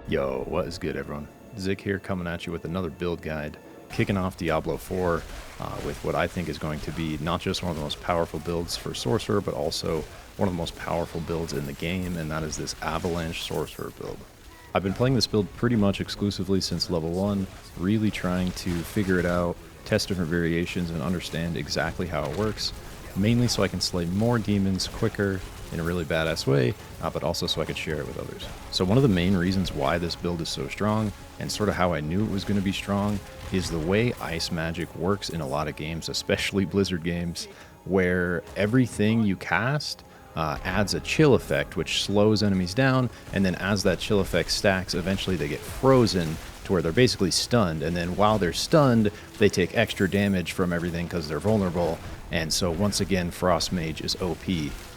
Yo, what is good, everyone? Zik here, coming at you with another build guide, kicking off Diablo 4 with what I think is going to be not just one of the most powerful builds for Sorcerer, but also one of the most powerful builds in the game, and that is this Avalanche Sorcerer build. I've been playing this build pretty much exclusively since level 1, really trying to figure it out, test different variations, and understand exactly how it works, mainly so I can slay more demons quicker in a really badass way, but also so I could share it with others. So one of the main reasons why this build is so strong, and sort of how I knew it was going to be strong, is the way ice magic works in a lot of games, especially Blizzard games, where everything you cast adds a chill effect, which slows enemies down, and then as that chill effect stacks, eventually they get frozen to where they're basically stunned, and then while they're stunned, they take extra damage from everything because they're vulnerable, and so once again, Frost Mage is OP.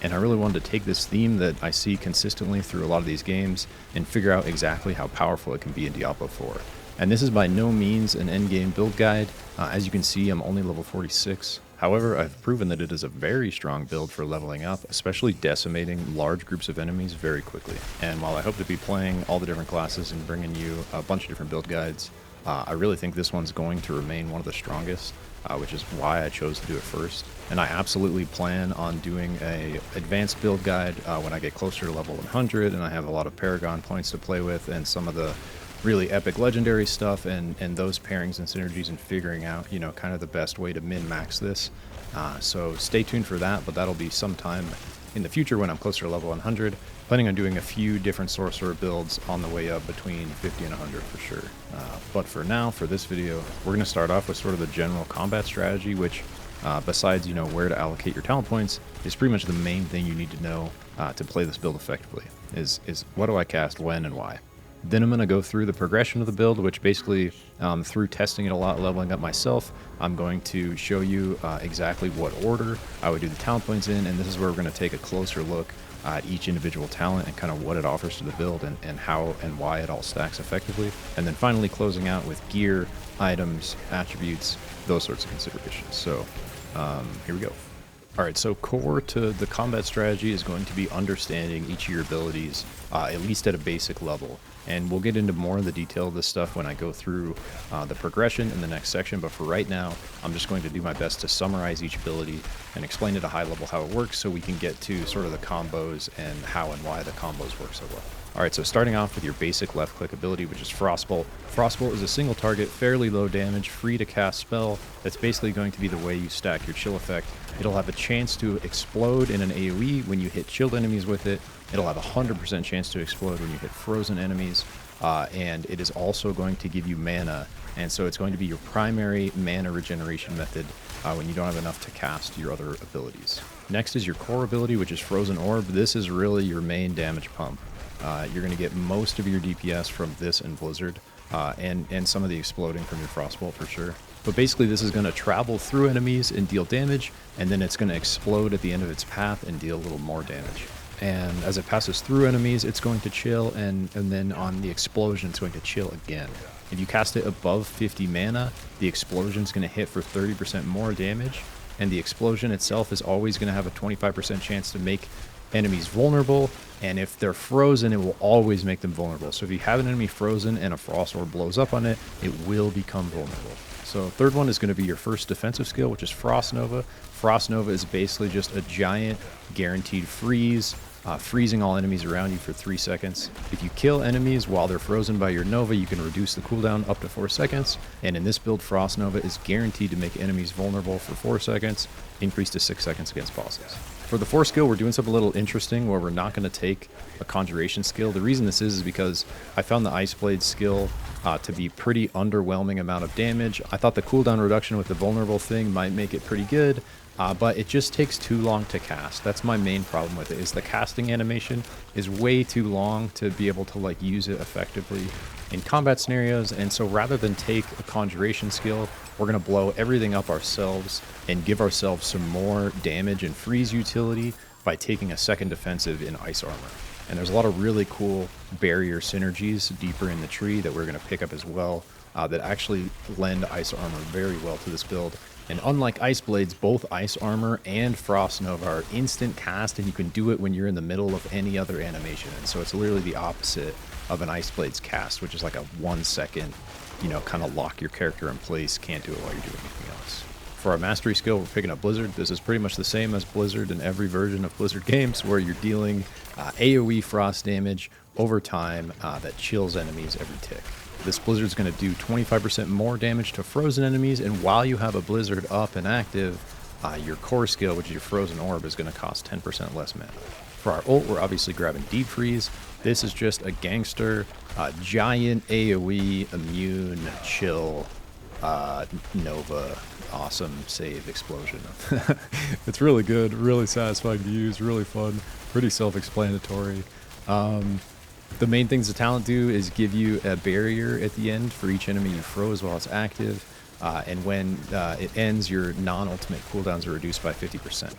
And I really wanted to take this theme that I see consistently through a lot of these games and figure out exactly how powerful it can be in Diablo 4. And this is by no means an endgame build guide. As you can see, I'm only level 46. However, I've proven that it is a very strong build for leveling up, especially decimating large groups of enemies very quickly. And while I hope to be playing all the different classes and bringing you a bunch of different build guides, I really think this one's going to remain one of the strongest, which is why I chose to do it first. And I absolutely plan on doing a advanced build guide when I get closer to level 100 and I have a lot of Paragon points to play with and some of the really epic legendary stuff and those pairings and synergies and figuring out, you know, kind of the best way to min-max this. So stay tuned for that, but that'll be sometime in the future when I'm closer to level 100. Planning on doing a few different Sorcerer builds on the way up between 50 and 100 for sure. But for now, for this video, we're going to start off with sort of the general combat strategy, which besides, you know, where to allocate your talent points, is pretty much the main thing you need to know to play this build effectively, is what do I cast, when, and why. Then I'm going to go through the progression of the build, which basically, through testing it a lot, leveling up myself, I'm going to show you exactly what order I would do the talent points in, and this is where we're going to take a closer look at each individual talent and kind of what it offers to the build and how and why it all stacks effectively. And then finally closing out with gear, items, attributes, those sorts of considerations. So here we go. Alright, so core to the combat strategy is going to be understanding each of your abilities, at least at a basic level. And we'll get into more of the detail of this stuff when I go through the progression in the next section, but for right now, I'm just going to do my best to summarize each ability and explain at a high level how it works so we can get to sort of the combos and how and why the combos work so well. Alright, so starting off with your basic left-click ability, which is Frostbolt. Frostbolt is a single target, fairly low damage, free to cast spell. That's basically going to be the way you stack your chill effect. It'll have a chance to explode in an AoE when you hit chilled enemies with it. It'll have a 100% chance to explode when you hit frozen enemies. And it is also going to give you mana. And so it's going to be your primary mana regeneration method when you don't have enough to cast your other abilities. Next is your core ability, which is Frozen Orb. This is really your main damage pump. You're going to get most of your DPS from this and Blizzard, and some of the exploding from your Frostbolt for sure. But basically this is going to travel through enemies and deal damage, and then it's going to explode at the end of its path and deal a little more damage. And as it passes through enemies, it's going to chill, and then on the explosion, it's going to chill again. If you cast it above 50 mana, the explosion is going to hit for 30% more damage, and the explosion itself is always going to have a 25% chance to make enemies vulnerable, and if they're frozen, it will always make them vulnerable. So if you have an enemy frozen and a Frost Orb blows up on it, it will become vulnerable. So third one is going to be your first defensive skill, which is Frost Nova. Frost Nova is basically just a giant guaranteed freeze, freezing all enemies around you for 3 seconds. If you kill enemies while they're frozen by your Nova, you can reduce the cooldown up to 4 seconds. And in this build, Frost Nova is guaranteed to make enemies vulnerable for 4 seconds, increased to 6 seconds against bosses. For the fourth skill, we're doing something a little interesting where we're not going to take a conjuration skill. The reason this is because I found the Ice Blade skill to be pretty underwhelming amount of damage. I thought the cooldown reduction with the vulnerable thing might make it pretty good, but it just takes too long to cast. That's my main problem with it, is the casting animation is way too long to be able to like use it effectively in combat scenarios. And so rather than take a conjuration skill, we're going to blow everything up ourselves and give ourselves some more damage and freeze utility by taking a second defensive in ice armor. And there's a lot of really cool barrier synergies deeper in the tree that we're going to pick up as well that actually lend ice armor very well to this build. And unlike Ice Blades, both Ice Armor and Frost Nova are instant cast, and you can do it when you're in the middle of any other animation. And so it's literally the opposite of an Ice Blades cast, which is like a 1 second, you know, kind of lock your character in place, can't do it while you're doing anything else. For our mastery skill, we're picking up Blizzard. This is pretty much the same as Blizzard in every version of Blizzard games, where you're dealing AoE frost damage over time that chills enemies every tick. This Blizzard's going to do 25% more damage to frozen enemies, and while you have a Blizzard up and active, your core skill, which is your Frozen Orb, is going to cost 10% less mana. For our ult, we're obviously grabbing Deep Freeze. This is just a gangster, giant AoE, immune, chill, Nova, awesome save explosion. It's really good, really satisfying to use, really fun, pretty self-explanatory. The main things the talent do is give you a barrier at the end for each enemy you froze while it's active, and when it ends, your non-ultimate cooldowns are reduced by 50%.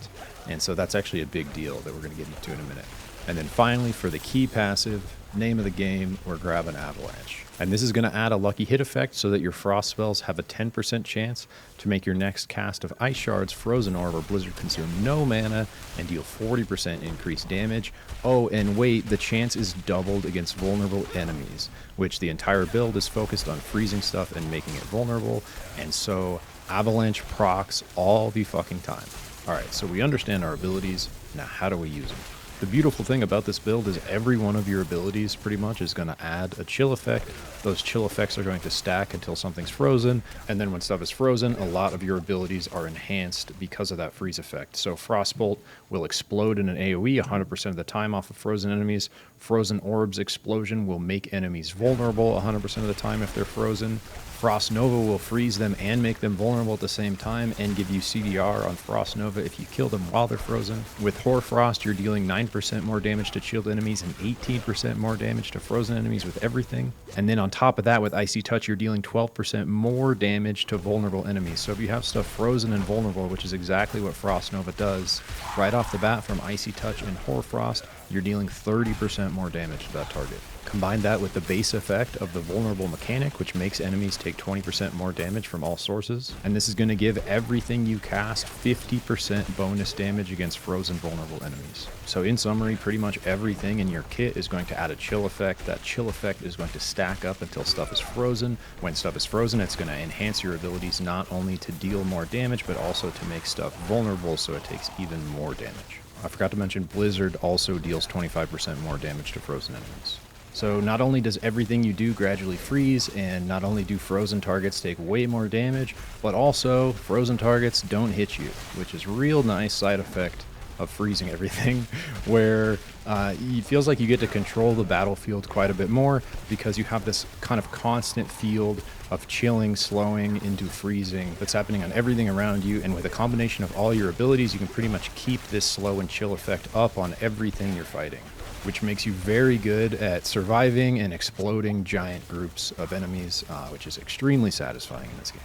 And so that's actually a big deal that we're going to get into in a minute. And then finally, for the key passive, name of the game, we're grabbing Avalanche. And this is going to add a lucky hit effect so that your frost spells have a 10% chance to make your next cast of Ice Shards, Frozen Orb, or Blizzard consume no mana and deal 40% increased damage. Oh, and wait, the chance is doubled against vulnerable enemies, which the entire build is focused on freezing stuff and making it vulnerable. And so Avalanche procs all the fucking time. Alright, so we understand our abilities. Now how do we use them? The beautiful thing about this build is every one of your abilities pretty much is going to add a chill effect. Those chill effects are going to stack until something's frozen, and then when stuff is frozen, a lot of your abilities are enhanced because of that freeze effect. So Frostbolt will explode in an AoE 100% of the time off of frozen enemies. Frozen Orb's explosion will make enemies vulnerable 100% of the time if they're frozen. Frost Nova will freeze them and make them vulnerable at the same time and give you CDR on Frost Nova if you kill them while they're frozen. With Hoarfrost, you're dealing 9% more damage to chilled enemies and 18% more damage to frozen enemies with everything. And then on top of that, with Icy Touch, you're dealing 12% more damage to vulnerable enemies. So if you have stuff frozen and vulnerable, which is exactly what Frost Nova does, right off the bat from Icy Touch and Hoarfrost, you're dealing 30% more damage to that target. Combine that with the base effect of the vulnerable mechanic, which makes enemies take 20% more damage from all sources. And this is going to give everything you cast 50% bonus damage against frozen vulnerable enemies. So in summary, pretty much everything in your kit is going to add a chill effect. That chill effect is going to stack up until stuff is frozen. When stuff is frozen, it's going to enhance your abilities not only to deal more damage, but also to make stuff vulnerable so it takes even more damage. I forgot to mention Blizzard also deals 25% more damage to frozen enemies. So not only does everything you do gradually freeze, and not only do frozen targets take way more damage, but also frozen targets don't hit you, which is a real nice side effect of freezing everything, where it feels like you get to control the battlefield quite a bit more because you have this kind of constant field of chilling, slowing into freezing that's happening on everything around you. And with a combination of all your abilities, you can pretty much keep this slow and chill effect up on everything you're fighting, which makes you very good at surviving and exploding giant groups of enemies, which is extremely satisfying in this game.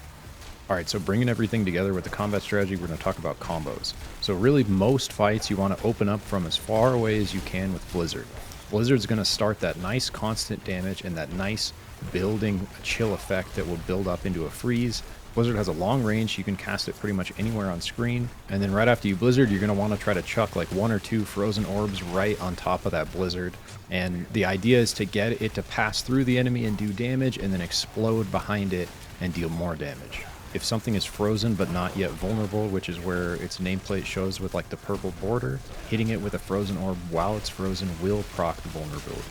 Alright, so bringing everything together with the combat strategy, we're going to talk about combos. So really, most fights you want to open up from as far away as you can with Blizzard. Blizzard's going to start that nice constant damage and that nice building chill effect that will build up into a freeze. Blizzard has a long range, you can cast it pretty much anywhere on screen, and then right after you Blizzard, you're going to want to try to chuck like 1 or 2 frozen orbs right on top of that Blizzard. And the idea is to get it to pass through the enemy and do damage, and then explode behind it and deal more damage. If something is frozen but not yet vulnerable, which is where its nameplate shows with like the purple border, hitting it with a frozen orb while it's frozen will proc the vulnerability.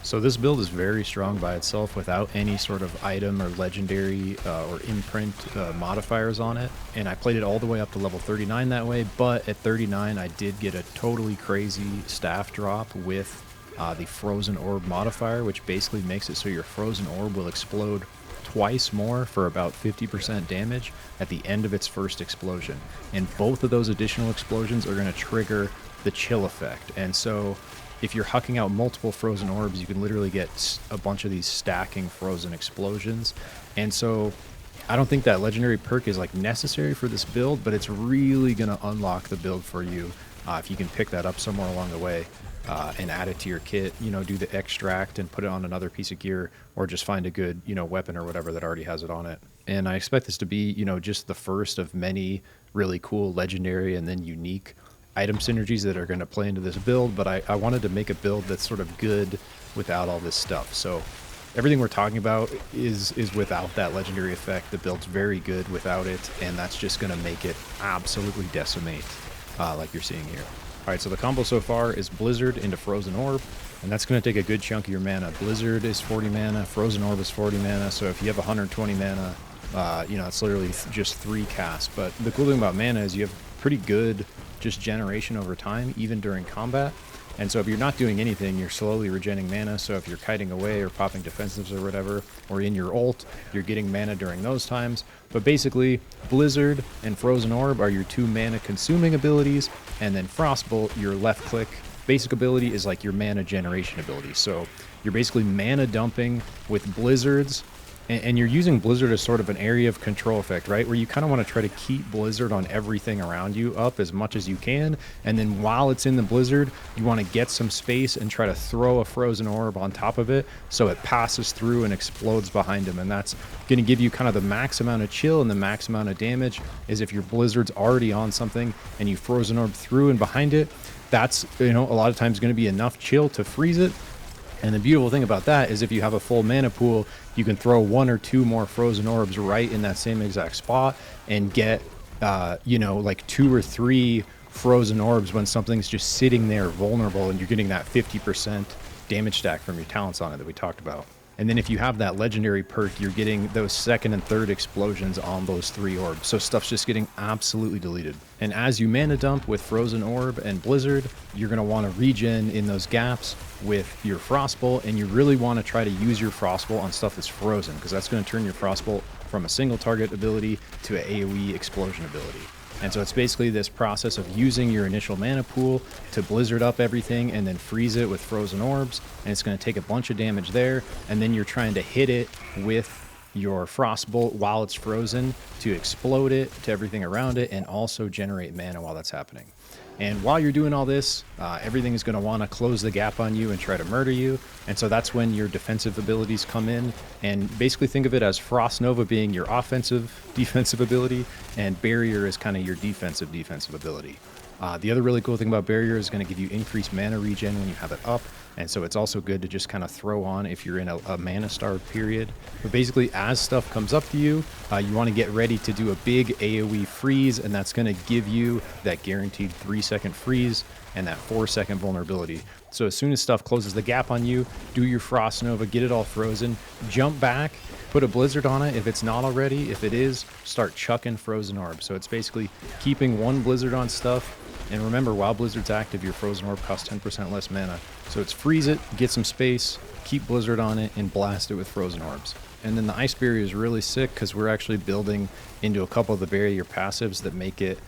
So this build is very strong by itself without any sort of item or legendary or imprint modifiers on it. And I played it all the way up to level 39 that way, but at 39 I did get a totally crazy staff drop with the frozen orb modifier, which basically makes it so your frozen orb will explode twice more for about 50% damage at the end of its first explosion. And both of those additional explosions are going to trigger the chill effect. And so if you're hucking out multiple frozen orbs, you can literally get a bunch of these stacking frozen explosions. And so I don't think that legendary perk is like necessary for this build, but it's really going to unlock the build for you if you can pick that up somewhere along the way. and add it to your kit, you know, do the extract and put it on another piece of gear, or just find a good, you know, weapon or whatever that already has it on it. And I expect this to be, you know, just the first of many really cool legendary and then unique item synergies that are going to play into this build. But I wanted to make a build that's sort of good without all this stuff. So everything we're talking about is without that legendary effect. The build's very good without it, and that's just going to make it absolutely decimate, like you're seeing here. All right, so the combo so far is Blizzard into Frozen Orb, and that's going to take a good chunk of your mana. Blizzard is 40 mana, Frozen Orb is 40 mana, so if you have 120 mana, you know, it's literally just 3 casts. But the cool thing about mana is you have pretty good just generation over time, even during combat. And so if you're not doing anything, you're slowly regenerating mana. So if you're kiting away or popping defensives or whatever, or in your ult, you're getting mana during those times. But basically, Blizzard and Frozen Orb are your 2 mana consuming abilities, and then Frostbolt, your left click basic ability, is like your mana generation ability. So you're basically mana dumping with Blizzards, and you're using Blizzard as sort of an area of control effect, right? Where you kind of want to try to keep Blizzard on everything around you up as much as you can. And then while it's in the Blizzard, you want to get some space and try to throw a Frozen Orb on top of it so it passes through and explodes behind him. And that's going to give you kind of the max amount of chill and the max amount of damage. Is if your Blizzard's already on something and you Frozen Orb through and behind it, that's, you know, a lot of times going to be enough chill to freeze it. And the beautiful thing about that is if you have a full mana pool, you can throw 1 or 2 more Frozen Orbs right in that same exact spot and get, you know, like 2 or 3 Frozen Orbs when something's just sitting there vulnerable, and you're getting that 50% damage stack from your talents on it that we talked about. And then if you have that legendary perk, you're getting those 2nd and 3rd explosions on those 3 orbs. So stuff's just getting absolutely deleted. And as you mana dump with Frozen Orb and Blizzard, you're going to want to regen in those gaps with your Frostbolt, and you really want to try to use your Frostbolt on stuff that's frozen, because that's going to turn your Frostbolt from a single target ability to an AoE explosion ability. And so it's basically this process of using your initial mana pool to Blizzard up everything and then freeze it with Frozen Orbs, and it's going to take a bunch of damage there, and then you're trying to hit it with your Frostbolt while it's frozen to explode it to everything around it and also generate mana while that's happening. And while you're doing all this, everything is going to want to close the gap on you and try to murder you. And so that's when your defensive abilities come in. And basically think of it as Frost Nova being your offensive defensive ability, and Barrier is kind of your defensive ability. The other really cool thing about Barrier is going to give you increased mana regen when you have it up. And so it's also good to just kind of throw on if you're in a mana starved period. But basically, as stuff comes up to you, you want to get ready to do a big AoE freeze, and that's going to give you that guaranteed 3-second freeze and that 4-second vulnerability. So as soon as stuff closes the gap on you, do your Frost Nova, get it all frozen, jump back, put a Blizzard on it if it's not already. If it is, start chucking Frozen Orb. So it's basically keeping 1 Blizzard on stuff. And remember, while Blizzard's active, your Frozen Orb costs 10% less mana. So it's freeze it, get some space, keep Blizzard on it, and blast it with Frozen Orbs. And then the Ice Barrier is really sick because we're actually building into a couple of the barrier passives that make it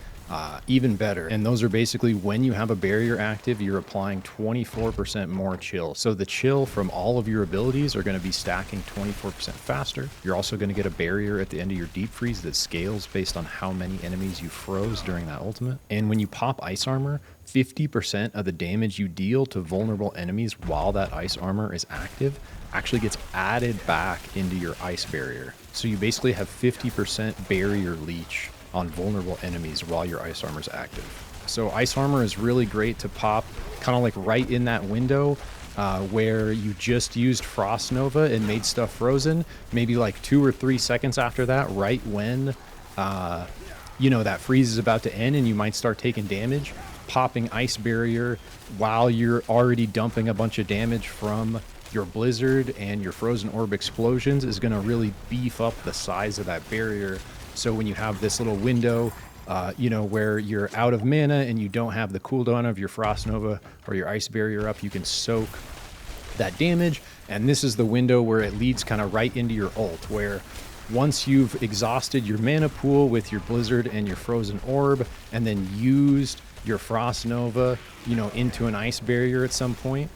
even better. And those are basically when you have a barrier active, you're applying 24% more chill. So the chill from all of your abilities are going to be stacking 24% faster. You're also going to get a barrier at the end of your deep freeze that scales based on how many enemies you froze during that ultimate. And when you pop ice armor, 50% of the damage you deal to vulnerable enemies while that ice armor is active actually gets added back into your ice barrier. So you basically have 50% barrier leech on vulnerable enemies while your ice armor is active. So ice armor is really great to pop kind of like right in that window where you just used Frost Nova and made stuff frozen, maybe like 2 or 3 seconds after that, right when you know, that freeze is about to end and you might start taking damage. Popping ice barrier while you're already dumping a bunch of damage from your Blizzard and your Frozen Orb explosions is going to really beef up the size of that barrier. So when you have this little window, you know, where you're out of mana and you don't have the cooldown of your Frost Nova or your Ice Barrier up, you can soak that damage. And this is the window where it leads kind of right into your ult, where once you've exhausted your mana pool with your Blizzard and your Frozen Orb, and then used your Frost Nova, you know, into an Ice Barrier at some point,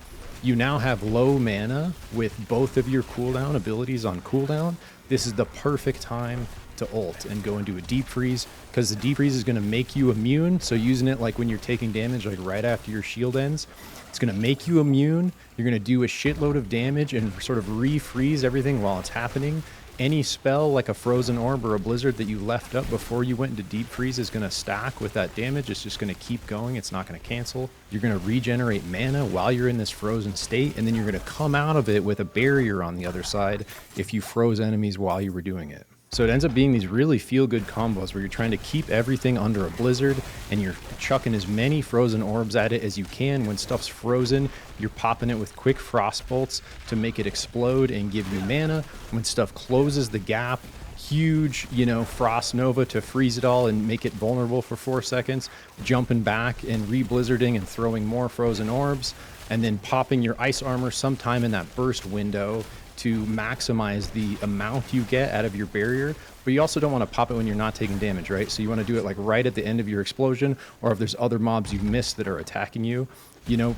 you now have low mana with both of your cooldown abilities on cooldown. This is the perfect time to ult and go into a deep freeze, because the deep freeze is going to make you immune. So using it like when you're taking damage, like right after your shield ends, it's going to make you immune. You're going to do a shitload of damage and sort of refreeze everything while it's happening. Any spell like a frozen orb or a blizzard that you left up before you went into deep freeze is going to stack with that damage. It's just going to keep going. It's not going to cancel. You're going to regenerate mana while you're in this frozen state, and then you're going to come out of it with a barrier on the other side if you froze enemies while you were doing it. So it ends up being these really feel-good combos where you're trying to keep everything under a blizzard, and you're chucking as many frozen orbs at it as you can. When stuff's frozen, you're popping it with quick frost bolts to make it explode and give you mana. When stuff closes the gap, huge, frost nova to freeze it all and make it vulnerable for 4 seconds, jumping back and re-blizzarding and throwing more frozen orbs, and then popping your ice armor sometime in that burst window to maximize the amount you get out of your barrier. But you also don't want to pop it when you're not taking damage, right? So you want to do it like right at the end of your explosion, or if there's other mobs you've missed that are attacking you,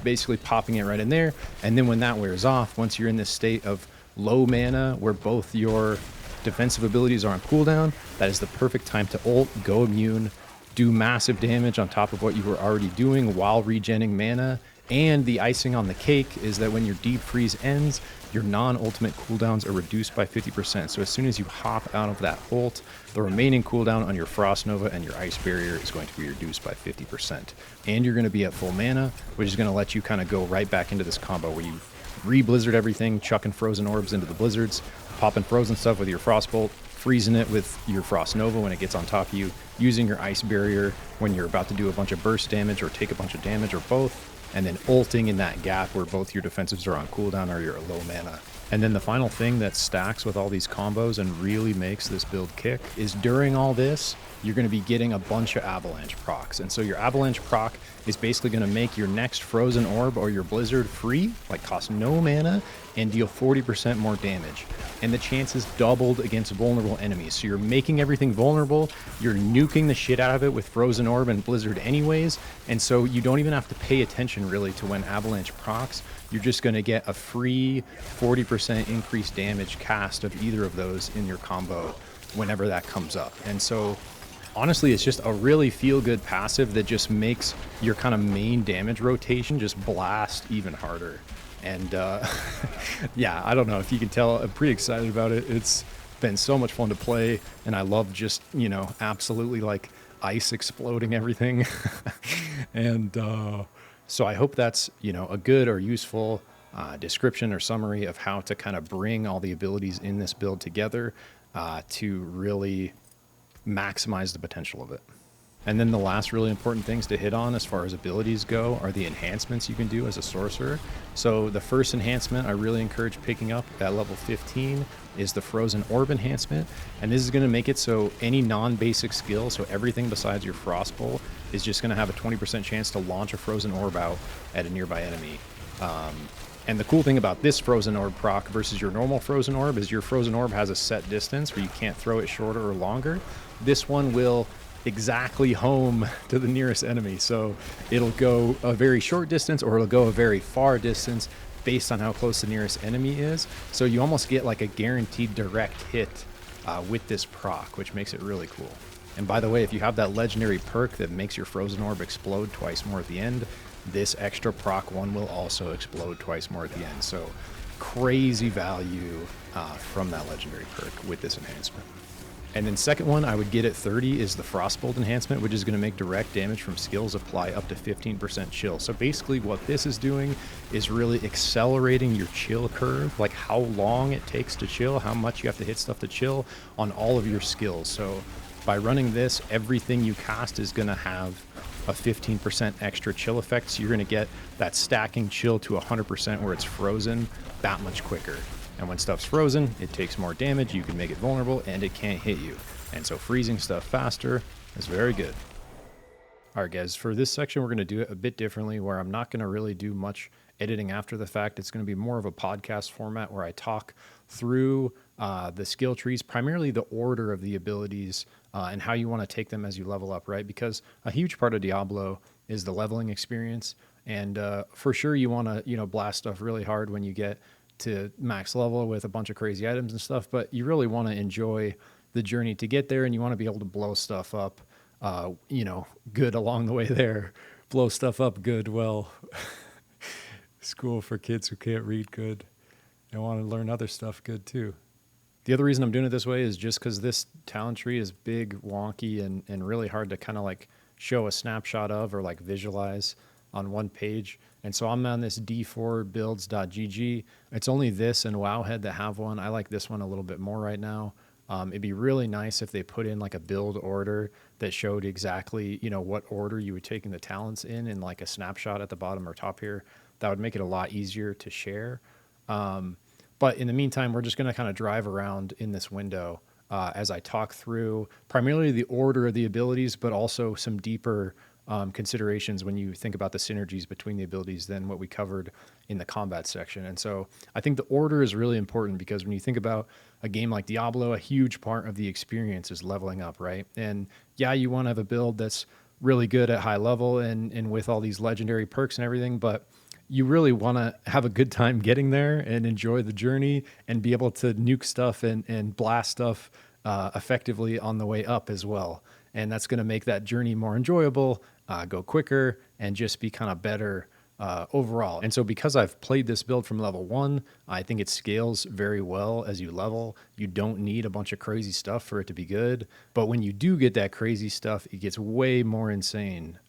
basically popping it right in there. And then when that wears off, once you're in this state of low mana where both your defensive abilities are on cooldown, that is the perfect time to ult, go immune, do massive damage on top of what you were already doing while regenning mana. And the icing on the cake is that when your deep freeze ends, your non-ultimate cooldowns are reduced by 50%. So as soon as you hop out of that ult, the remaining cooldown on your Frost Nova and your Ice Barrier is going to be reduced by 50%. And you're going to be at full mana, which is going to let you kind of go right back into this combo where you re-blizzard everything, chucking frozen orbs into the blizzards, popping frozen stuff with your Frostbolt, freezing it with your Frost Nova when it gets on top of you, using your Ice Barrier when you're about to do a bunch of burst damage or take a bunch of damage or both, and then ulting in that gap where both your defensives are on cooldown or you're low mana. And then the final thing that stacks with all these combos and really makes this build kick is during all this, you're going to be getting a bunch of Avalanche procs. And so your Avalanche proc is basically going to make your next Frozen Orb or your Blizzard free, like cost no mana, and deal 40% more damage. And the chances doubled against vulnerable enemies. So you're making everything vulnerable, you're nuking the shit out of it with Frozen Orb and Blizzard anyways, and so you don't even have to pay attention really to when Avalanche procs. You're just going to get a free 40% increased damage cast of either of those in your combo whenever that comes up. And so honestly, it's just a really feel-good passive that just makes your kind of main damage rotation just blast even harder. And yeah, I don't know if you can tell, I'm pretty excited about it. It's been so much fun to play, and I love just, absolutely like ice exploding everything. And so I hope that's, a good or useful description or summary of how to kind of bring all the abilities in this build together to really maximize the potential of it. And then the last really important things to hit on as far as abilities go are the enhancements you can do as a sorcerer. So the first enhancement I really encourage picking up at level 15 is the Frozen Orb enhancement. And this is going to make it so any non-basic skill, so everything besides your Frostbolt, is just going to have a 20% chance to launch a Frozen Orb out at a nearby enemy. And the cool thing about this Frozen Orb proc versus your normal Frozen Orb is your Frozen Orb has a set distance where you can't throw it shorter or longer. This one will exactly home to the nearest enemy. So it'll go a very short distance or it'll go a very far distance based on how close the nearest enemy is. So you almost get like a guaranteed direct hit with this proc, which makes it really cool. And by the way, if you have that legendary perk that makes your Frozen Orb explode twice more at the end, this extra proc one will also explode twice more at the end. So crazy value from that legendary perk with this enhancement. And then second one I would get at 30 is the Frostbolt enhancement, which is going to make direct damage from skills apply up to 15% chill. So basically what this is doing is really accelerating your chill curve, like how long it takes to chill, how much you have to hit stuff to chill on all of your skills. So by running this, everything you cast is going to have a 15% extra chill effect. So you're going to get that stacking chill to 100% where it's frozen that much quicker. And when stuff's frozen, it takes more damage, you can make it vulnerable, and it can't hit you. And so freezing stuff faster is very good. All right, guys, for this section, we're going to do it a bit differently, where I'm not going to really do much editing after the fact. It's going to be more of a podcast format where I talk through the skill trees, primarily the order of the abilities and how you want to take them as you level up, right? Because a huge part of Diablo is the leveling experience. And for sure, you want to, blast stuff really hard when you get to max level with a bunch of crazy items and stuff. But you really want to enjoy the journey to get there, and you want to be able to blow stuff up, good along the way there. Blow stuff up good. Well, school for kids who can't read good and want to learn other stuff good too. The other reason I'm doing it this way is just because this talent tree is big, wonky, and really hard to kind of like show a snapshot of or like visualize on one page. And so I'm on this d4builds.gg. It's only this and Wowhead that have one. I like this one a little bit more right now. It'd be really nice if they put in like a build order that showed exactly, what order you were taking the talents in like a snapshot at the bottom or top here. That would make it a lot easier to share. But in the meantime, we're just going to kind of drive around in this window as I talk through primarily the order of the abilities, but also some deeper considerations when you think about the synergies between the abilities than what we covered in the combat section. And so I think the order is really important because when you think about a game like Diablo, a huge part of the experience is leveling up, right? And yeah, you want to have a build that's really good at high level and with all these legendary perks and everything, but you really want to have a good time getting there and enjoy the journey and be able to nuke stuff and blast stuff effectively on the way up as well. And that's going to make that journey more enjoyable, go quicker, and just be kind of better overall. And so because I've played this build from level 1, I think it scales very well as you level. You don't need a bunch of crazy stuff for it to be good. But when you do get that crazy stuff, it gets way more insane.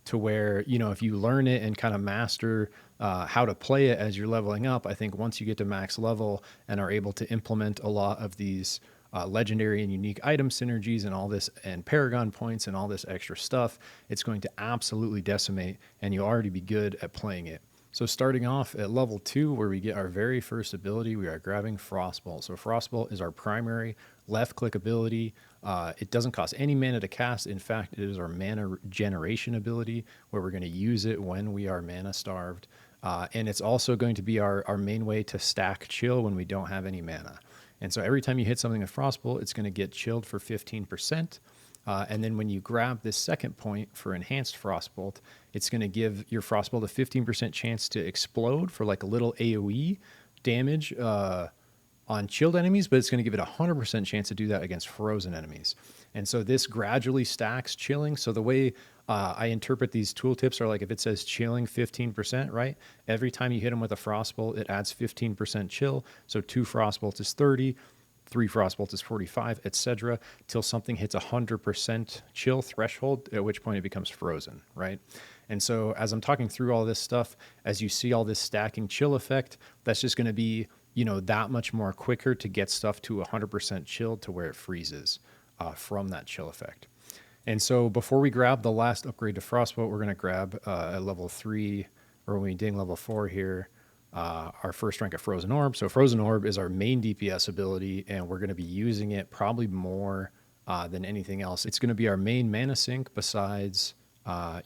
To where, if you learn it and kind of master how to play it as you're leveling up, I think once you get to max level and are able to implement a lot of these legendary and unique item synergies and all this and Paragon points and all this extra stuff, it's going to absolutely decimate and you'll already be good at playing it. So starting off at level 2, where we get our very first ability, we are grabbing Frostbolt. So Frostbolt is our primary left click ability. It doesn't cost any mana to cast. In fact, it is our mana generation ability where we're going to use it when we are mana starved. And it's also going to be our main way to stack chill when we don't have any mana. And so every time you hit something with Frostbolt, it's going to get chilled for 15%. And then when you grab this second point for enhanced Frostbolt, it's going to give your Frostbolt a 15% chance to explode for like a little AoE damage on chilled enemies, but it's going to give it a 100% chance to do that against frozen enemies. And so this gradually stacks chilling. So the way I interpret these tooltips are like if it says chilling 15%, right? Every time you hit them with a Frostbolt, it adds 15% chill. So 2 Frostbolts is 30. 3 Frostbolts is 45, etc., till something hits 100% chill threshold, at which point it becomes frozen, right? And so as I'm talking through all this stuff, as you see all this stacking chill effect, that's just going to be, that much more quicker to get stuff to 100% chilled to where it freezes from that chill effect. And so before we grab the last upgrade to Frostbolt, we're going to grab at level 3, or when we ding level 4 here, our first rank of Frozen Orb. So Frozen Orb is our main DPS ability, and we're going to be using it probably more than anything else. It's going to be our main mana sink besides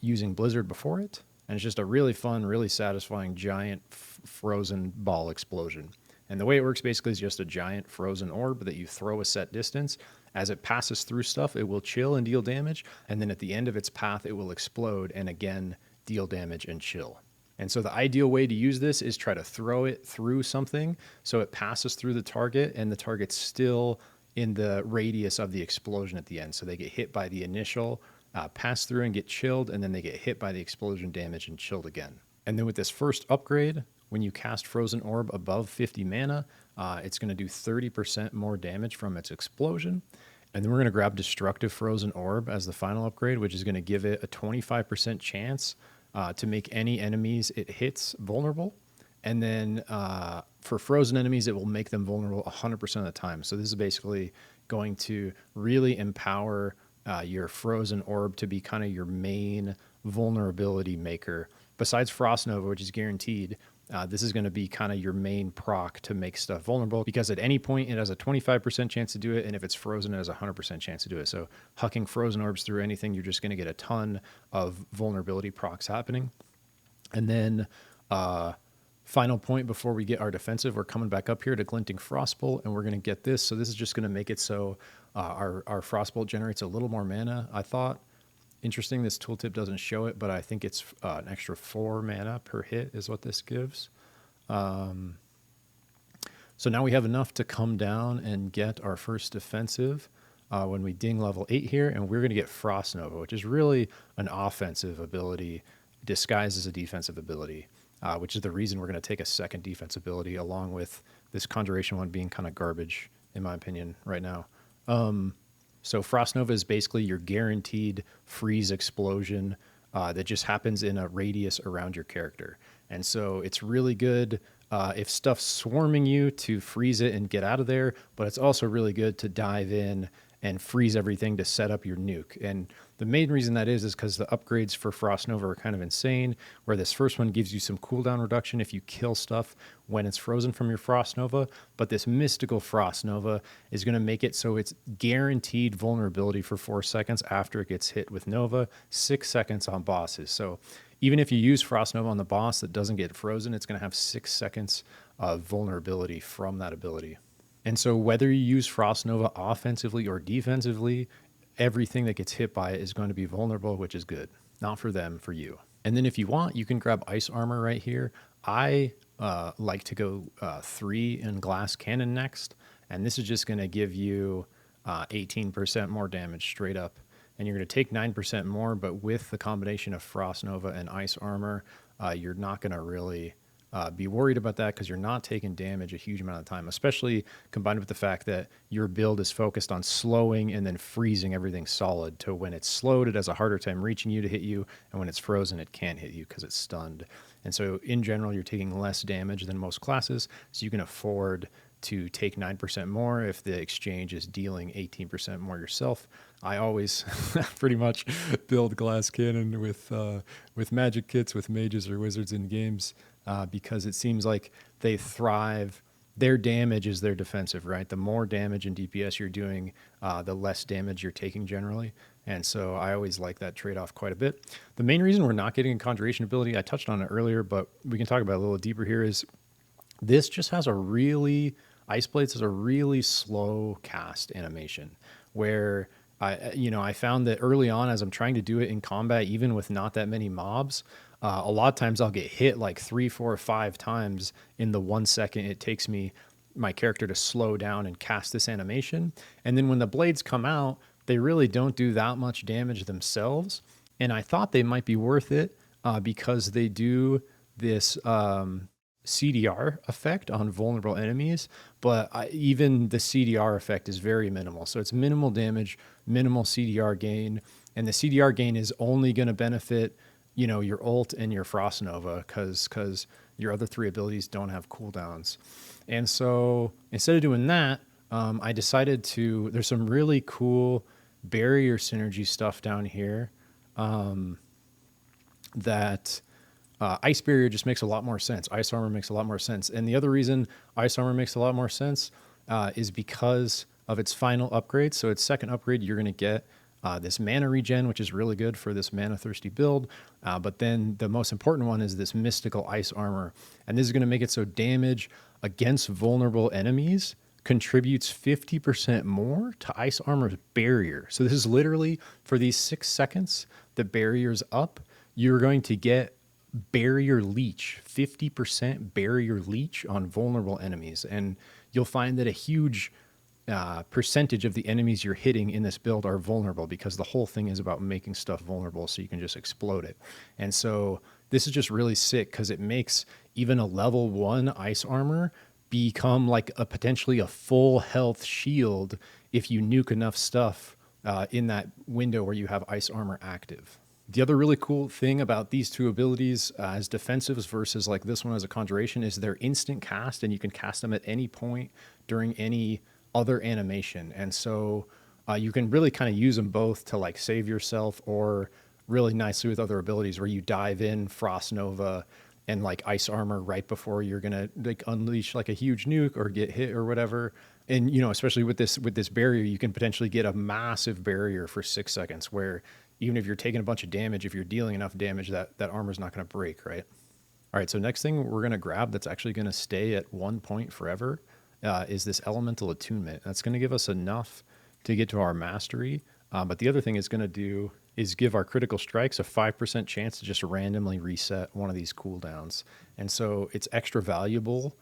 using Blizzard before it. And it's just a really fun, really satisfying giant frozen ball explosion. And the way it works basically is just a giant frozen orb that you throw a set distance. As it passes through stuff, it will chill and deal damage. And then at the end of its path, it will explode and again deal damage and chill. And so the ideal way to use this is try to throw it through something so it passes through the target and the target's still in the radius of the explosion at the end. So they get hit by the initial pass through and get chilled, and then they get hit by the explosion damage and chilled again. And then with this first upgrade, when you cast Frozen Orb above 50 mana, it's going to do 30% more damage from its explosion. And then we're going to grab Destructive Frozen Orb as the final upgrade, which is going to give it a 25% chance to make any enemies it hits vulnerable. And then for frozen enemies, it will make them vulnerable 100% of the time. So this is basically going to really empower your Frozen Orb to be kind of your main vulnerability maker. Besides Frost Nova, which is guaranteed, this is going to be kind of your main proc to make stuff vulnerable, because at any point it has a 25% chance to do it, and if it's frozen, it has a 100% chance to do it. So hucking Frozen Orbs through anything, you're just going to get a ton of vulnerability procs happening. And then final point before we get our defensive, we're coming back up here to Glinting Frostbolt, and we're going to get this. So this is just going to make it so our Frostbolt generates a little more mana, I thought. interesting. This tooltip doesn't show it, but I think it's an extra 4 mana per hit is what this gives. So now we have enough to come down and get our first defensive when we ding level 8 here, and we're going to get Frost Nova, which is really an offensive ability disguised as a defensive ability, which is the reason we're going to take a second defense ability along with this Conjuration one being kind of garbage, in my opinion, right now. So Frost Nova is basically your guaranteed freeze explosion that just happens in a radius around your character. And so it's really good if stuff's swarming you to freeze it and get out of there, but it's also really good to dive in and freeze everything to set up your nuke. And the main reason that is because the upgrades for Frost Nova are kind of insane, where this first one gives you some cooldown reduction if you kill stuff when it's frozen from your Frost Nova, but this mystical Frost Nova is going to make it so it's guaranteed vulnerability for 4 seconds after it gets hit with Nova, 6 seconds on bosses. So even if you use Frost Nova on the boss that doesn't get frozen, it's going to have 6 seconds of vulnerability from that ability. And so whether you use Frost Nova offensively or defensively, everything that gets hit by it is going to be vulnerable, which is good. Not for them, for you. And then if you want, you can grab Ice Armor right here. I like to go 3 in Glass Cannon next. And this is just going to give you 18% more damage straight up. And you're going to take 9% more, but with the combination of Frost Nova and Ice Armor, you're not going to really be worried about that because you're not taking damage a huge amount of time, especially combined with the fact that your build is focused on slowing and then freezing everything solid to when it's slowed, it has a harder time reaching you to hit you, and when it's frozen, it can't hit you because it's stunned. And so in general, you're taking less damage than most classes, so you can afford to take 9% more if the exchange is dealing 18% more yourself. I always pretty much build Glass Cannon with magic kits, with mages or wizards in games, because it seems like they thrive. Their damage is their defensive, right? The more damage and DPS you're doing, the less damage you're taking generally. And so I always like that trade-off quite a bit. The main reason we're not getting a Conjuration ability, I touched on it earlier, but we can talk about it a little deeper here, is this just has a really... Ice Blades has a really slow cast animation where I found that early on as I'm trying to do it in combat, even with not that many mobs, a lot of times I'll get hit like 3, 4, 5 times in the 1 second it takes my character to slow down and cast this animation. And then when the blades come out, they really don't do that much damage themselves. And I thought they might be worth it because they do this... CDR effect on vulnerable enemies, but even the CDR effect is very minimal. So it's minimal damage, minimal CDR gain, and the CDR gain is only going to benefit, your ult and your Frost Nova because your other 3 abilities don't have cooldowns. And so instead of doing that, I decided there's some really cool barrier synergy stuff down here that... Ice Barrier just makes a lot more sense. Ice Armor makes a lot more sense. And the other reason Ice Armor makes a lot more sense is because of its final upgrade. So its second upgrade, you're going to get this mana regen, which is really good for this mana-thirsty build. But then the most important one is this Mystical Ice Armor. And this is going to make it so damage against vulnerable enemies contributes 50% more to Ice Armor's barrier. So this is literally, for these 6 seconds, the barrier's up, you're going to get barrier leech, 50% barrier leech on vulnerable enemies. And you'll find that a huge percentage of the enemies you're hitting in this build are vulnerable because the whole thing is about making stuff vulnerable so you can just explode it. And so this is just really sick because it makes even a level 1 ice armor become like potentially a full health shield if you nuke enough stuff in that window where you have ice armor active. The other really cool thing about these 2 abilities as defensives versus like this one as a conjuration is they're instant cast, and you can cast them at any point during any other animation. And so you can really kind of use them both to like save yourself, or really nicely with other abilities where you dive in Frost Nova and like ice armor right before you're gonna like unleash like a huge nuke or get hit or whatever. And especially with this barrier, you can potentially get a massive barrier for 6 seconds where even if you're taking a bunch of damage, if you're dealing enough damage, that armor's not going to break, right? All right, so next thing we're going to grab that's actually going to stay at 1 point forever is this Elemental Attunement. That's going to give us enough to get to our mastery, but the other thing it's going to do is give our critical strikes a 5% chance to just randomly reset one of these cooldowns. And so it's extra valuable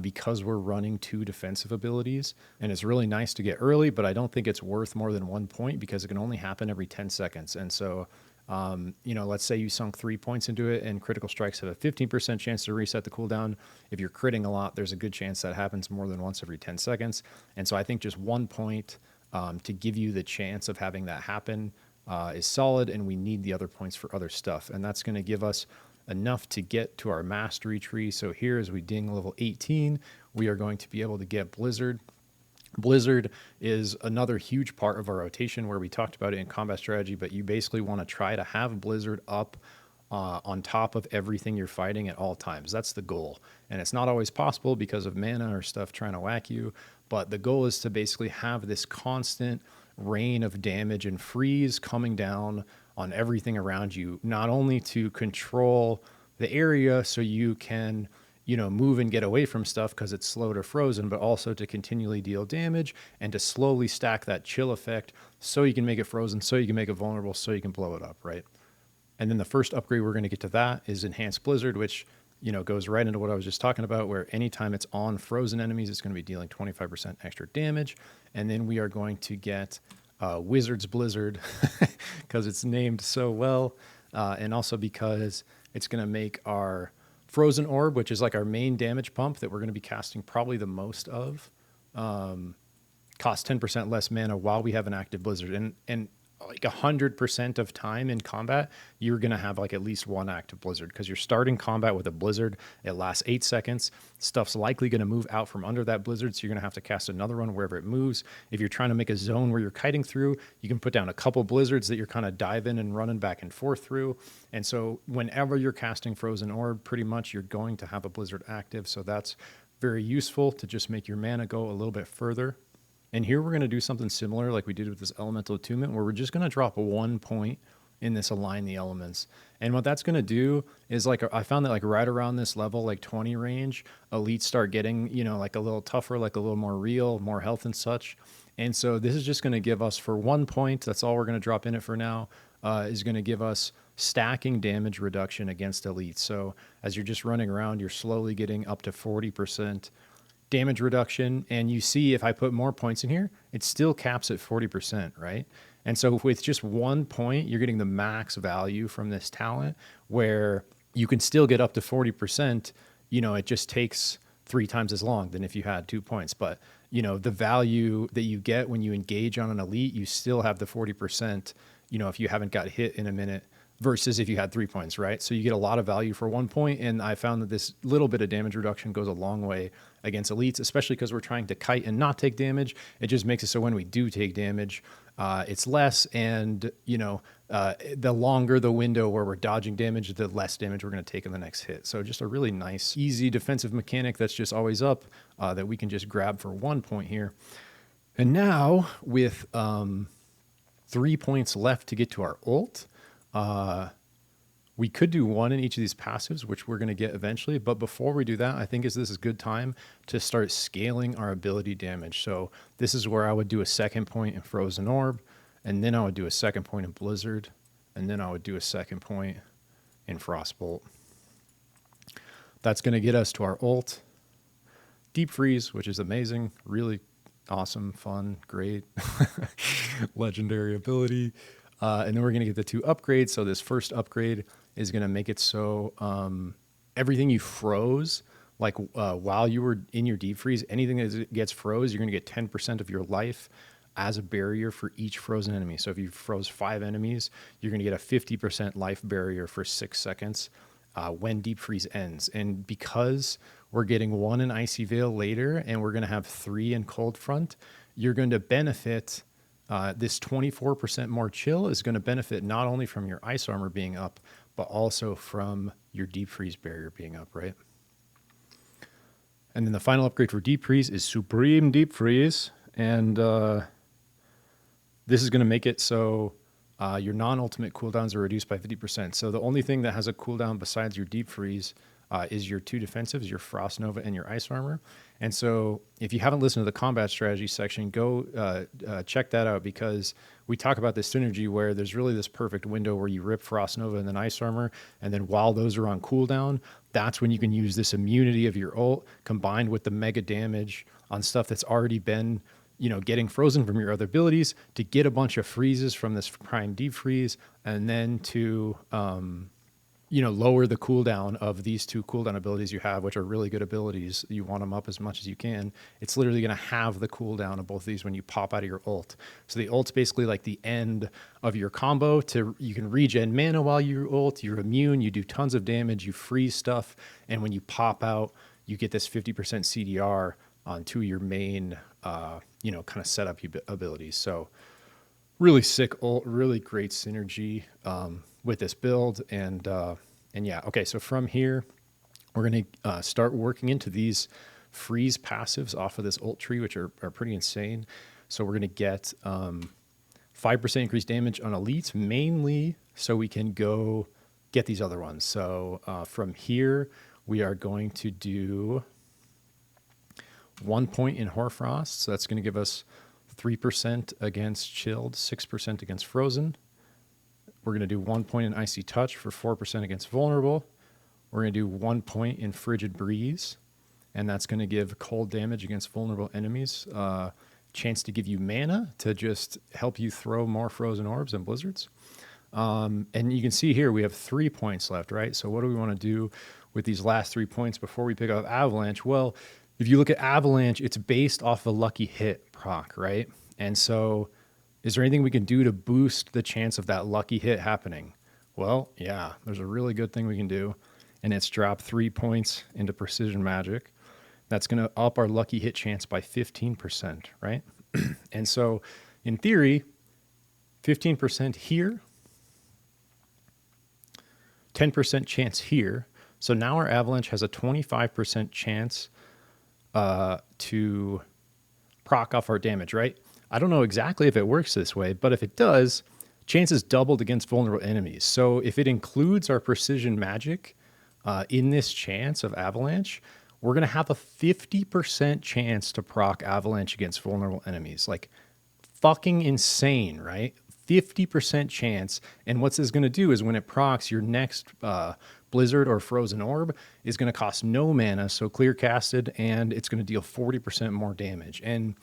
because we're running 2 defensive abilities. And it's really nice to get early, but I don't think it's worth more than 1 point because it can only happen every 10 seconds. And so, let's say you sunk 3 points into it and critical strikes have a 15% chance to reset the cooldown. If you're critting a lot, there's a good chance that happens more than once every 10 seconds. And so I think just 1 point to give you the chance of having that happen is solid, and we need the other points for other stuff. And that's going to give us enough to get to our mastery tree. So here, as we ding level 18, we are going to be able to get Blizzard. Blizzard is another huge part of our rotation where we talked about it in combat strategy, but you basically want to try to have Blizzard up on top of everything you're fighting at all times. That's the goal. And it's not always possible because of mana or stuff trying to whack you, but the goal is to basically have this constant rain of damage and freeze coming down on everything around you, not only to control the area so you can, move and get away from stuff because it's slowed or frozen, but also to continually deal damage and to slowly stack that chill effect so you can make it frozen, so you can make it vulnerable, so you can blow it up, right? And then the first upgrade we're going to get to that is Enhanced Blizzard, which, goes right into what I was just talking about, where anytime it's on frozen enemies, it's going to be dealing 25% extra damage. And then we are going to get Wizard's Blizzard because it's named so well, and also because it's going to make our Frozen Orb, which is like our main damage pump that we're going to be casting probably the most of, cost 10% less mana while we have an active Blizzard. And like 100% of time in combat, you're going to have like at least one active Blizzard because you're starting combat with a Blizzard. It lasts 8 seconds. Stuff's likely going to move out from under that Blizzard, so you're going to have to cast another one wherever it moves. If you're trying to make a zone where you're kiting through, you can put down a couple Blizzards that you're kind of diving and running back and forth through. And so whenever you're casting Frozen Orb, pretty much you're going to have a Blizzard active. So that's very useful to just make your mana go a little bit further. And here we're going to do something similar like we did with this Elemental Attunement, where we're just going to drop 1 point in this Align the Elements. And what that's going to do is, like, I found that like right around this level, like 20 range, elites start getting, like a little tougher, like a little more real, more health and such. And so this is just going to give us, for 1 point, that's all we're going to drop in it for now, is going to give us stacking damage reduction against elites. So as you're just running around, you're slowly getting up to 40% damage reduction. And you see, if I put more points in here, it still caps at 40%, right? And so with just 1 point, you're getting the max value from this talent, where you can still get up to 40%. It just takes 3 times as long than if you had 2 points. But, the value that you get when you engage on an elite, you still have the 40%, if you haven't got hit in a minute, versus if you had 3 points, right? So you get a lot of value for 1 point, and I found that this little bit of damage reduction goes a long way against elites, especially because we're trying to kite and not take damage. It just makes it so when we do take damage, it's less, and the longer the window where we're dodging damage, the less damage we're going to take in the next hit. So just a really nice, easy defensive mechanic that's just always up, that we can just grab for 1 point here. And now with 3 points left to get to our ult, we could do 1 in each of these passives, which we're going to get eventually. But before we do that, I think this is a good time to start scaling our ability damage. So this is where I would do a 2nd point in Frozen Orb, and then I would do a 2nd point in Blizzard, and then I would do a 2nd point in Frostbolt. That's going to get us to our ult, Deep Freeze, which is amazing, really awesome, fun, great, legendary ability. And then we're going to get the 2 upgrades. So this first upgrade is going to make it so everything you froze, like while you were in your deep freeze, anything that gets froze, you're going to get 10% of your life as a barrier for each frozen enemy. So if you froze 5 enemies, you're going to get a 50% life barrier for 6 seconds when deep freeze ends. And because we're getting 1 in Icy Veil later, and we're going to have 3 in Cold Front, you're going to benefit. This 24% more chill is going to benefit not only from your ice armor being up, but also from your deep freeze barrier being up, right? And then the final upgrade for deep freeze is Supreme Deep Freeze. And this is going to make it so your non-ultimate cooldowns are reduced by 50%. So the only thing that has a cooldown besides your deep freeze is your 2 defensives, your Frost Nova and your Ice Armor. And so if you haven't listened to the combat strategy section, go check that out, because we talk about this synergy where there's really this perfect window where you rip Frost Nova and then Ice Armor, and then while those are on cooldown, that's when you can use this immunity of your ult combined with the mega damage on stuff that's already been, getting frozen from your other abilities, to get a bunch of freezes from this prime defreeze, and then to lower the cooldown of these 2 cooldown abilities you have, which are really good abilities. You want them up as much as you can. It's literally going to have the cooldown of both of these when you pop out of your ult. So the ult's basically like the end of your combo. You can regen mana while you ult, you're immune, you do tons of damage, you freeze stuff, and when you pop out, you get this 50% CDR on 2 of your main, kind of setup abilities. So really sick ult, really great synergy with this build. And yeah, okay, so from here, we're going to start working into these freeze passives off of this ult tree, which are pretty insane. So we're going to get 5% increased damage on elites, mainly so we can go get these other ones. So from here, we are going to do 1 point in Hoarfrost. So that's going to give us 3% against chilled, 6% against frozen. We're going to do 1 point in Icy Touch for 4% against vulnerable. We're going to do 1 point in Frigid Breeze, and that's going to give cold damage against vulnerable enemies. Chance to give you mana to just help you throw more frozen orbs and blizzards. And you can see here we have 3 points left, right? So what do we want to do with these last 3 points before we pick up Avalanche? Well, if you look at Avalanche, it's based off a lucky hit proc, right? And so is there anything we can do to boost the chance of that lucky hit happening? Well, yeah, there's a really good thing we can do, and it's drop 3 points into Precision Magic. That's going to up our lucky hit chance by 15%, right? And so in theory, 15% here, 10% chance here. So now our Avalanche has a 25% chance to proc off our damage, right? I don't know exactly if it works this way, but if it does, chances doubled against vulnerable enemies. So if it includes our Precision Magic in this chance of Avalanche, we're going to have a 50% chance to proc Avalanche against vulnerable enemies. Like, fucking insane, right? 50% chance. And what's this going to do is when it procs, your next Blizzard or Frozen Orb is going to cost no mana, so clear casted, and it's going to deal 40% more damage. And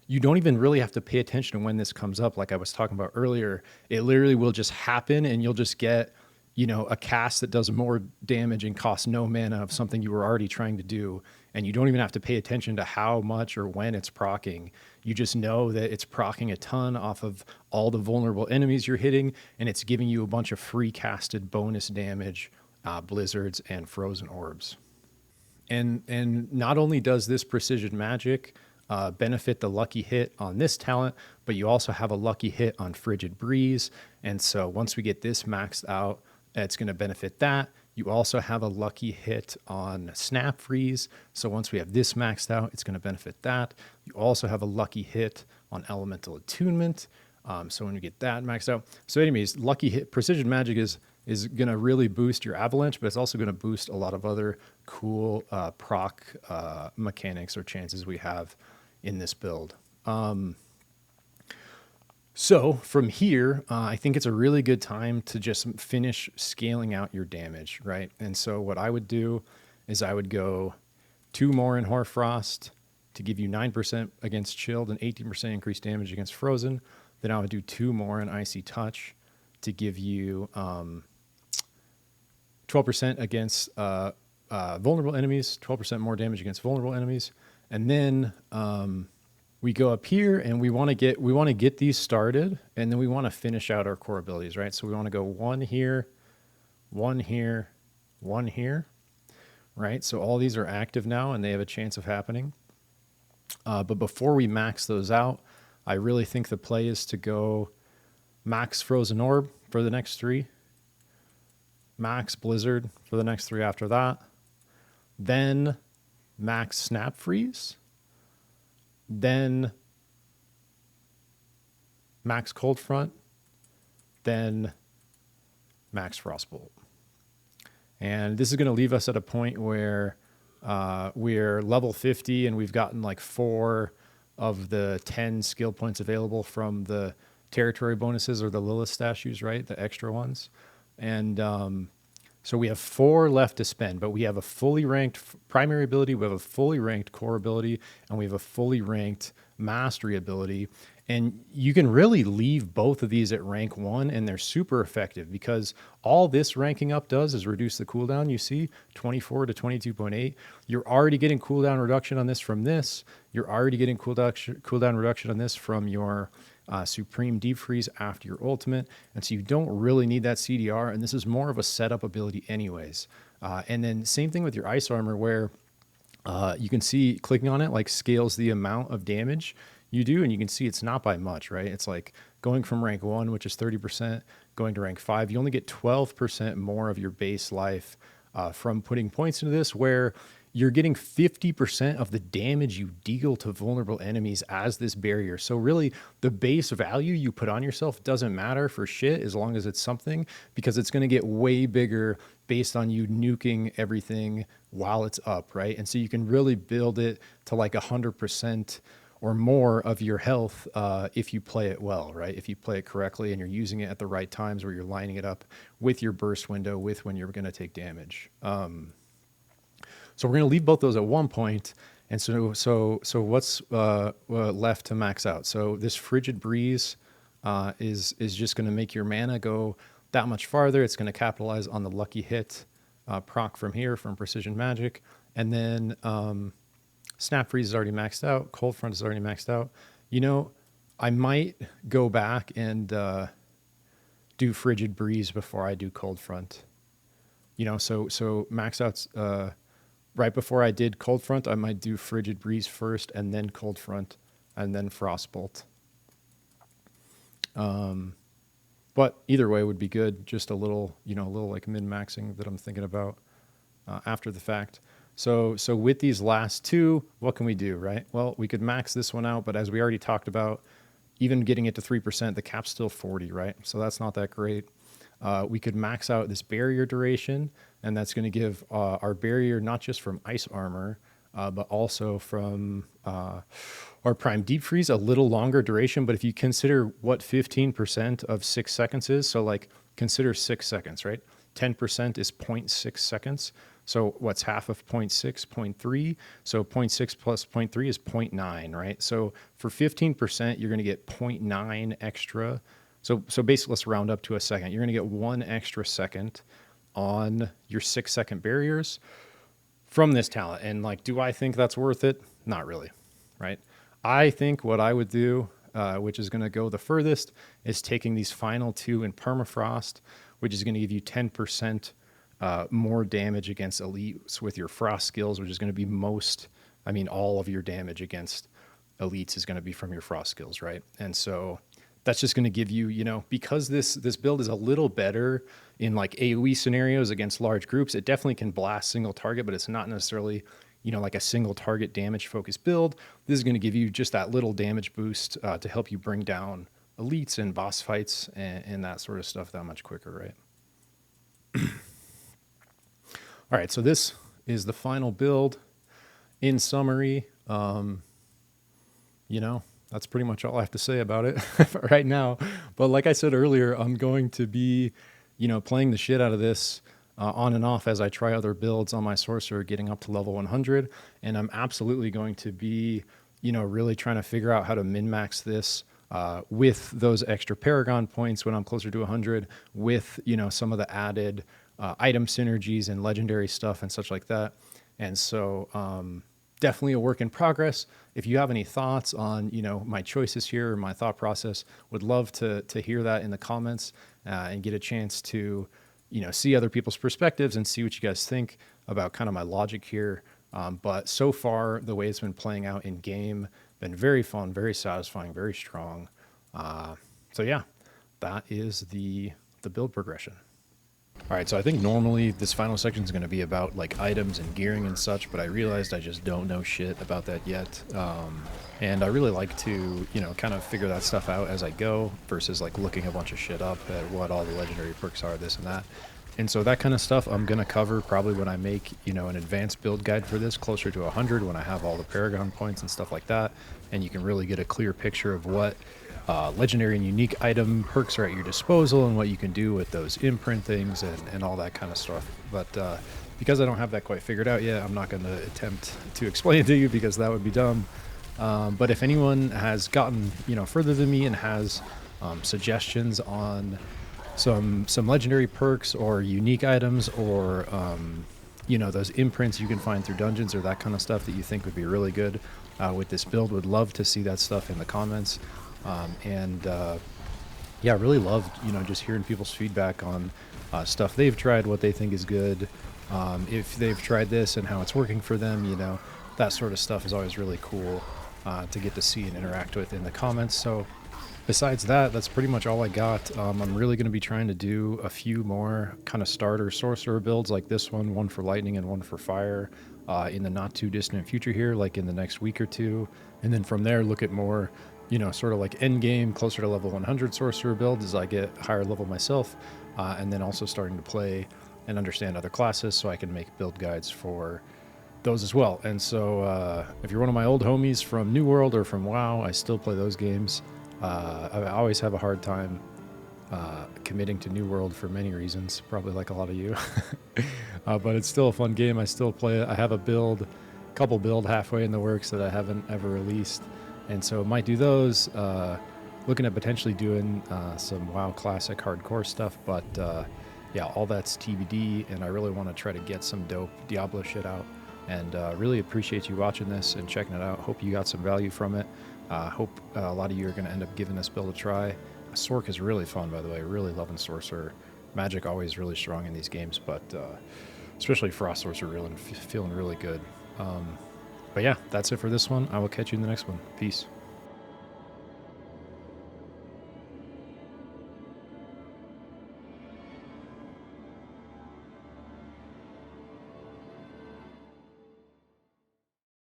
you don't even really have to pay attention to when this comes up, like I was talking about earlier. It literally will just happen, and you'll just get, a cast that does more damage and costs no mana of something you were already trying to do. And you don't even have to pay attention to how much or when it's proccing. You just know that it's proccing a ton off of all the vulnerable enemies you're hitting, and it's giving you a bunch of free casted bonus damage, blizzards, and frozen orbs. And not only does this Precision Magic benefit the lucky hit on this talent, but you also have a lucky hit on Frigid Breeze. And so once we get this maxed out, it's going to benefit that. You also have a lucky hit on Snap Freeze. So once we have this maxed out, it's going to benefit that. You also have a lucky hit on Elemental Attunement. So when you get that maxed out. So anyways, lucky hit, Precision Magic is going to really boost your Avalanche, but it's also going to boost a lot of other cool proc mechanics or chances we have in this build. So from here, I think it's a really good time to just finish scaling out your damage, right? And so what I would do is I would go 2 more in Hoarfrost to give you 9% against chilled and 18% increased damage against frozen. Then I would do 2 more in Icy Touch to give you 12% against vulnerable enemies, 12% more damage against vulnerable enemies. And then we go up here and we want to get these started, and then we want to finish out our core abilities, right? So we want to go 1 here, 1 here, 1 here, right? So all these are active now and they have a chance of happening. But before we max those out, I really think the play is to go max Frozen Orb for the next 3, max Blizzard for the next 3 after that, then max Snap Freeze, then max Cold Front, then max Frostbolt. And this is going to leave us at a point where we're level 50 and we've gotten like 4 of the 10 skill points available from the territory bonuses or the Lilith statues, right? The extra ones. And so we have 4 left to spend, but we have a fully ranked primary ability, we have a fully ranked core ability, and we have a fully ranked mastery ability. And you can really leave both of these at rank 1, and they're super effective because all this ranking up does is reduce the cooldown. You see 24 to 22.8. You're already getting cooldown reduction on this from this. You're already getting cooldown reduction on this from your Supreme Deep Freeze after your ultimate. And so you don't really need that CDR, and this is more of a setup ability anyways. And then same thing with your Ice Armor, where you can see clicking on it like scales the amount of damage you do, and you can see it's not by much, right? It's like going from rank 1, which is 30%, going to rank 5, you only get 12% more of your base life from putting points into this, where you're getting 50% of the damage you deal to vulnerable enemies as this barrier. So really, the base value you put on yourself doesn't matter for shit as long as it's something, because it's going to get way bigger based on you nuking everything while it's up, right? And so you can really build it to like 100% or more of your health if you play it well, right? If you play it correctly and you're using it at the right times, where you're lining it up with your burst window, with when you're going to take damage. So we're going to leave both those at 1 point. And so what's left to max out? So this Frigid Breeze is just going to make your mana go that much farther. It's going to capitalize on the lucky hit proc from here from Precision Magic. And then Snap Freeze is already maxed out. Cold Front is already maxed out. You know, I might go back and do Frigid Breeze before I do Cold Front. You know, so max out's right before I did Cold Front, I might do Frigid Breeze first, and then Cold Front, and then Frostbolt. But either way would be good. Just a little, you know, a little like min-maxing that I'm thinking about after the fact. So with these last 2, what can we do, right? Well, we could max this one out, but as we already talked about, even getting it to 3%, the cap's still 40, right? So that's not that great. We could max out this barrier duration, and that's going to give our barrier not just from Ice Armor, but also from our Prime Deep Freeze a little longer duration. But if you consider what 15% of 6 seconds is, so like consider 6 seconds, right? 10% is 0.6 seconds. So what's half of 0.6? 0.3. So 0.6 plus 0.3 is 0.9, right? So for 15%, you're going to get 0.9 extra. So basically, let's round up to a second. You're going to get 1 extra second on your 6-second barriers from this talent. And like, do I think that's worth it? Not really, right? I think what I would do, which is going to go the furthest, is taking these final 2 in Permafrost, which is going to give you 10% more damage against elites with your frost skills, which is going to be all of your damage against elites is going to be from your frost skills, right? And so that's just going to give you, you know, because this build is a little better in like AoE scenarios against large groups, it definitely can blast single target, but it's not necessarily, you know, like a single target damage focused build. This is going to give you just that little damage boost to help you bring down elites and boss fights and that sort of stuff that much quicker, right? All right, so this is the final build. In summary, you know, that's pretty much all I have to say about it right now. But like I said earlier, I'm going to be, you know, playing the shit out of this on and off as I try other builds on my Sorcerer, getting up to level 100. And I'm absolutely going to be, you know, really trying to figure out how to min-max this with those extra Paragon points when I'm closer to 100, with, you know, some of the added item synergies and legendary stuff and such like that. And so definitely a work in progress. If you have any thoughts on, you know, my choices here or my thought process, would love to hear that in the comments and get a chance to, you know, see other people's perspectives and see what you guys think about kind of my logic here. But so far, the way it's been playing out in game, been very fun, very satisfying, very strong. So yeah, that is the build progression. All right, so I think normally this final section is going to be about like items and gearing and such, but I realized I just don't know shit about that yet. And I really like to, you know, kind of figure that stuff out as I go versus like looking a bunch of shit up at what all the legendary perks are, this and that. And so that kind of stuff I'm going to cover probably when I make, an advanced build guide for this closer to 100, when I have all the Paragon points and stuff like that. And you can really get a clear picture of what legendary and unique item perks are at your disposal and what you can do with those imprint things and all that kind of stuff. But because I don't have that quite figured out yet, I'm not going to attempt to explain it to you because that would be dumb. But if anyone has gotten, further than me and has suggestions on some legendary perks or unique items or those imprints you can find through dungeons or that kind of stuff that you think would be really good with this build, would love to see that stuff in the comments. Yeah, really loved just hearing people's feedback on stuff they've tried, what they think is good, if they've tried this and how it's working for them. That sort of stuff is always really cool to get to see and interact with in the comments. So besides that, that's pretty much all I got. I'm really going to be trying to do a few more kind of starter sorcerer builds like this one for lightning and one for fire in the not too distant future here, like in the next week or two. And then from there, look at more, sort of like end game, closer to level 100 sorcerer builds as I get higher level myself. And then also starting to play and understand other classes so I can make build guides for those as well. And so if you're one of my old homies from New World or from WoW, I still play those games. I always have a hard time committing to New World for many reasons, probably like a lot of you. But it's still a fun game. I still play it. I have a couple build halfway in the works that I haven't ever released. And so might do those. Looking at potentially doing some WoW Classic hardcore stuff. But yeah, all that's TBD. And I really want to try to get some dope Diablo shit out. And really appreciate you watching this and checking it out. Hope you got some value from it. Hope a lot of you are going to end up giving this build a try. Sorc is really fun, by the way. Really loving Sorcerer. Magic always really strong in these games, but especially Frost Sorcerer, feeling really good. But yeah, that's it for this one. I will catch you in the next one. Peace.